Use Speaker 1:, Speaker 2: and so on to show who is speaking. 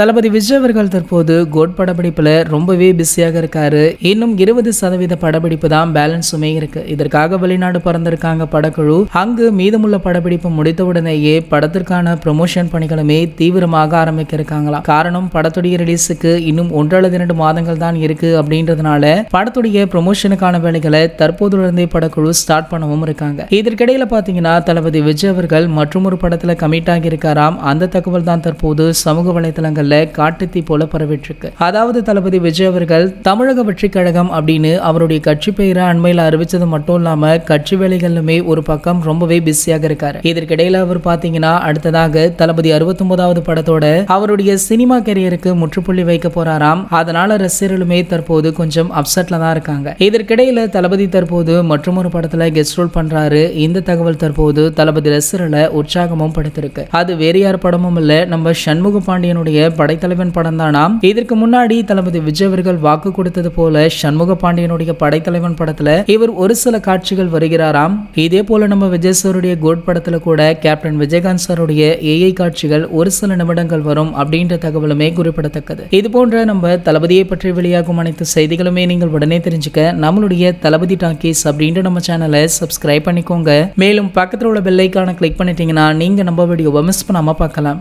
Speaker 1: தளபதி விஜய் அவர்கள் தற்போது கோட் படப்பிடிப்புல ரொம்பவே பிஸியாக இருக்காரு. இன்னும் 20% படப்பிடிப்பு தான் பேலன்ஸுமே இருக்கு. இதற்காக வெளிநாடு பறந்திருக்காங்க படக்குழு. அங்கு மீதமுள்ள படப்பிடிப்பு முடித்தவுடனேயே படத்திற்கான ப்ரமோஷன் பணிகளுமே தீவிரமாக ஆரம்பிக்க இருக்காங்களாம். காரணம், படத்துடைய ரிலீஸுக்கு இன்னும் 1 அல்லது 2 மாதங்கள் தான் இருக்கு அப்படின்றதுனால படத்துடைய ப்ரமோஷனுக்கான வேலைகளை தற்போதிலிருந்தே படக்குழு ஸ்டார்ட் பண்ணவும் இருக்காங்க. இதற்கிடையில பாத்தீங்கன்னா தளபதி விஜய் அவர்கள் மற்றும் ஒரு படத்துல கமிட் ஆகி இருக்காராம். அந்த தகவல் தான் தற்போது சமூக வலைதளங்கள் காட்டுத்தீ போல பரவிட்டிருக்கு. அதாவது தளபதி விஜய் அவர்கள் தமிழக வெற்றி கழகம் அப்படின்னு அவருடைய கட்சி பெயரை அண்மையில் அறிவிச்சது மட்டும் இல்லாம கட்சி வேலைகளிலுமே ஒரு பக்கம் ரொம்பவே பிஸியாக இருக்காரு. இதற்கிடையில அவர் பாத்தீங்கன்னா அடுத்ததாக தளபதி 69வது படத்தோட அவருடைய சினிமா கெரியருக்கு முற்றுப்புள்ளி வைக்க போறாராம். அதனால ரசிகர்களுமே தற்போது கொஞ்சம் அப்செட்ல தான் இருக்காங்க. இதற்கிடையில தளபதி தற்போது மற்றும் ஒரு படத்துல கெஸ்ட் ரோல் பண்றாரு. இந்த தகவல் தற்போது தளபதி ரசிகர்களை உற்சாகமும் படுத்திருக்கு. அது வேறு யார் படமும் இல்ல, நம்ம சண்முக பாண்டியனுடைய படைத்தலைவன் படம் தானாம். இதற்கு முன்னாடி தளபதி விஜய் அவர்கள் வாக்கு கொடுத்தது போல சண்முக பாண்டியனுடைய படைத்தலைவன் படத்துல இவர் ஒரு சில காட்சிகள் வருகிறாராம். இதே போல நம்ம விஜய் சாருடைய கோட் படத்துல கூட கேப்டன் விஜயகாந்த் சாருடைய ஏஐ காட்சிகள் ஒரு சில நிமிடங்கள் வரும் அப்படின்ற தகவலுமே குறிப்பிடத்தக்கது. இது போன்ற நம்ம தளபதியை பற்றி வெளியாகும் அனைத்து செய்திகளுமே நீங்கள் உடனே தெரிஞ்சுக்க நம்மளுடைய தளபதி டாக்கீஸ் அப்படின்ற நம்ம சேனலை சப்ஸ்கிரைப் பண்ணிக்கோங்க. மேலும் பக்கத்தில் உள்ள பெல் ஐகானை கிளிக் பண்ணிட்டீங்கன்னா நீங்க நம்ம வீடியோவை மிஸ் பண்ணாம பார்க்கலாம்.